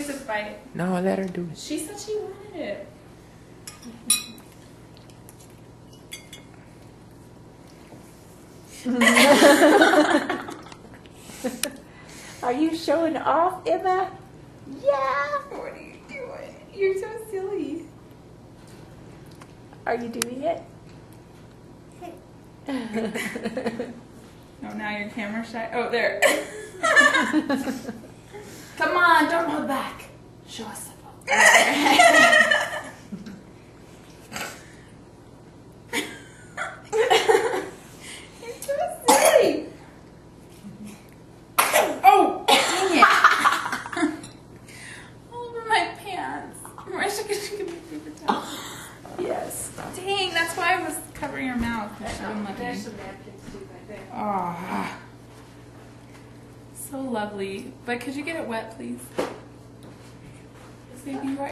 a fight. No, let her do it. She said she wanted it. Are you showing off, Emma? Yeah. What are you doing? You're so silly. Are you doing it? Oh, now your camera shy. Oh, there. Come on, don't hold back. Show us the You're so silly. Oh, dang it. Over my pants. I wish I could give me a paper towel. Yes. Dang, that's why I was covering your mouth. She wouldn't let me. There's some napkins too, I think. Ah, so lovely. But could you get it wet, please? Baby,